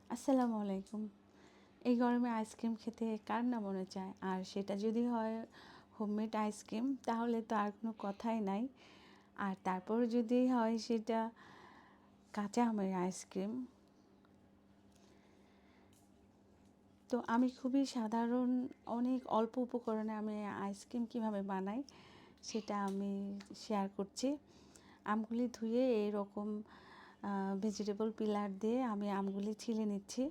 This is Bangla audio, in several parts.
আসসালামু আলাইকুম। এই গরমে আইসক্রিম খেতে কার না মনে চায়? আর সেটা যদি হয় হোমমেড আইসক্রিম তাহলে তো আর কোনো কথাই নাই। আর তারপরে যদি হয় সেটা কাঁচা আমের আইসক্রিম। তো আমি খুবই সাধারণ অনেক অল্প উপকরণে আমি আইসক্রিম কীভাবে বানাই সেটা আমি শেয়ার করছি। আমগুলি ধুয়ে এরকম ভেজিটেবল পিলার দিয়ে আমি আমগুলি ছিলে নিচ্ছি।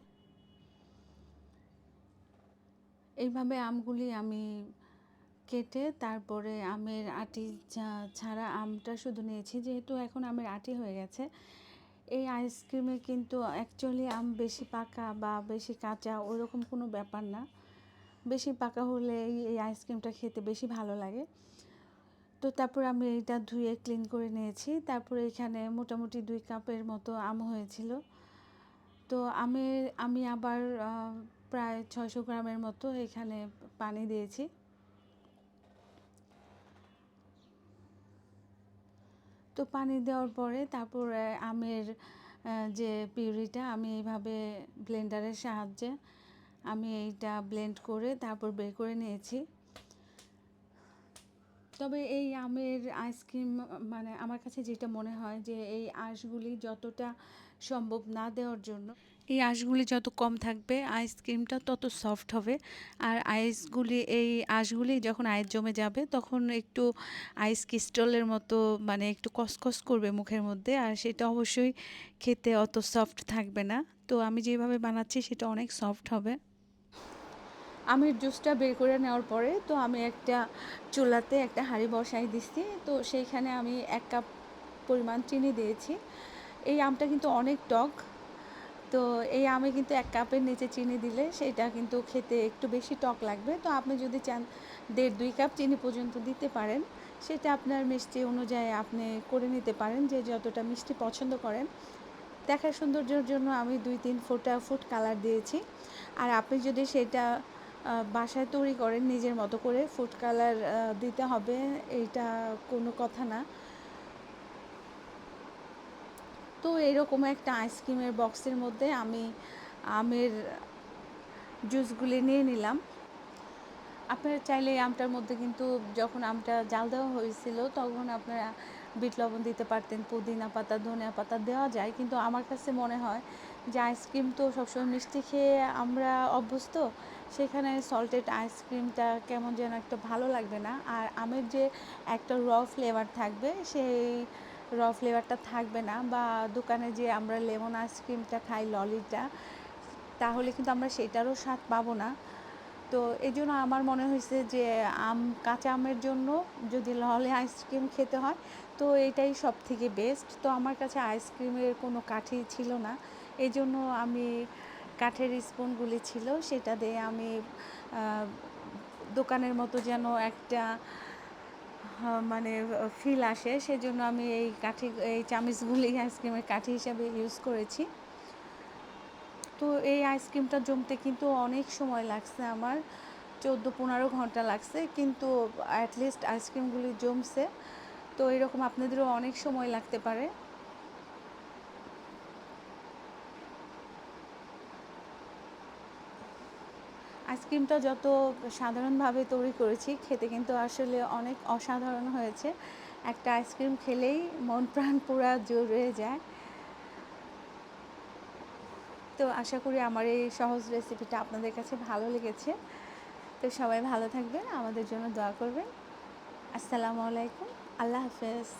এইভাবে আমগুলি আমি কেটে তারপরে আমের আটি ছাড়া আমটা শুধু নিয়েছি, যেহেতু এখন আমের আটি হয়ে গেছে। এই আইসক্রিমে কিন্তু অ্যাকচুয়ালি আম বেশি পাকা বা বেশি কাঁচা ওরকম কোনো ব্যাপার না। বেশি পাকা হলে এই আইসক্রিমটা খেতে বেশি ভালো লাগে। তো তারপর আমি এইটা ধুয়ে ক্লিন করে নিয়েছি। তারপরে এখানে মোটামুটি 2 কাপের মতো আম হয়েছিল। তো আমি আবার প্রায় 600 গ্রামের মতো এখানে পানি দিয়েছি। তো পানি দেওয়ার পরে তারপরে আমের যে পিউরিটা আমি এইভাবে ব্লেন্ডারের সাহায্যে আমি এইটা ব্লেন্ড করে তারপর বের করে নিয়েছি। তবে এই আমের আইসক্রিম মানে আমার কাছে যেটা মনে হয় যে এই আঁশগুলি যতটা সম্ভব না দেওয়ার জন্য, এই আঁশগুলি যত কম থাকবে আইসক্রিমটা তত সফট হবে। আর এই আঁশগুলি যখন আইস জমে যাবে তখন একটু আইস ক্রিস্টালের মতো মানে একটু কসকস করবে মুখের মধ্যে, আর সেটা অবশ্যই খেতে অত সফট থাকবে না। তো আমি যেভাবে বানাচ্ছি সেটা অনেক সফট হবে। আমের জুসটা বের করে নেওয়ার পরে তো আমি একটা চুলাতে একটা হাঁড়ি বসাই দিচ্ছি। তো সেইখানে আমি 1 কাপ পরিমাণ চিনি দিয়েছি। এই আমটা কিন্তু অনেক টক। তো এই আমে কিন্তু 1 কাপের নিচে চিনি দিলে সেটা কিন্তু খেতে একটু বেশি টক লাগবে। তো আপনি যদি চান 1.5-2 কাপ চিনি পর্যন্ত দিতে পারেন। সেটা আপনার মিষ্টি অনুযায়ী আপনি করে নিতে পারেন, যে যতটা মিষ্টি পছন্দ করেন। দেখার সৌন্দর্যের জন্য আমি 2-3 ফোঁটা ফুড কালার দিয়েছি। আর আপনি যদি সেটা বাসায় তৈরি করেন নিজের মতো করে, ফুড কালার দিতে হবে এইটা কোনো কথা না। তো এরকম একটা আইসক্রিমের বক্সের মধ্যে আমি আমের জুসগুলি নিয়ে নিলাম। আপনারা চাইলে এই আমটার মধ্যে কিন্তু যখন আমটা জাল দেওয়া হয়েছিল তখন আপনারা বিট লবণ দিতে পারতেন, পুদিনা পাতা, ধনিয়া পাতা দেওয়া যায়। কিন্তু আমার কাছে মনে হয় যে আইসক্রিম তো সবসময় মিষ্টি খেয়ে আমরা অভ্যস্ত, সেখানে সল্টেড আইসক্রিমটা কেমন যেন একটা ভালো লাগবে না। আর আমের যে একটা ফ্লেভার থাকবে সেই ফ্লেভারটা থাকবে না। বা দোকানে যে আমরা লেমন আইসক্রিমটা খাই ললিটা, তাহলে কিন্তু আমরা সেটারও স্বাদ পাবো না। তো এই জন্য আমার মনে হয়েছে যে কাঁচা আমের জন্য যদি ললি আইসক্রিম খেতে হয় তো এটাই সব থেকে বেস্ট। তো আমার কাছে আইসক্রিমের কোনো কাঠি ছিল না, এই জন্য আমি কাঠের স্পুনগুলি ছিল সেটা দিয়ে আমি দোকানের মতো যেন একটা মানে ফিল আসে, সেজন্য আমি এই চামিচগুলি আইসক্রিমের কাঠি হিসাবে ইউজ করেছি। তো এই আইসক্রিমটা জমতে কিন্তু অনেক সময় লাগছে আমার, 14-15 ঘন্টা লাগছে, কিন্তু অ্যাটলিস্ট আইসক্রিমগুলি জমছে। তো এরকম আপনাদেরও অনেক সময় লাগতে পারে। আইসক্রিমটা যত সাধারণভাবে তৈরি করেছি খেতে কিন্তু আসলে অনেক অসাধারণ হয়েছে। একটা আইসক্রিম খেলেই মন প্রাণ পুরা জুড়ে যায়। তো আশা করি আমার এই সহজ রেসিপিটা আপনাদের কাছে ভালো লেগেছে। তো সবাই ভালো থাকবেন, আমাদের জন্য দোয়া করবেন। আসসালামু আলাইকুম, আল্লাহ হাফেজ।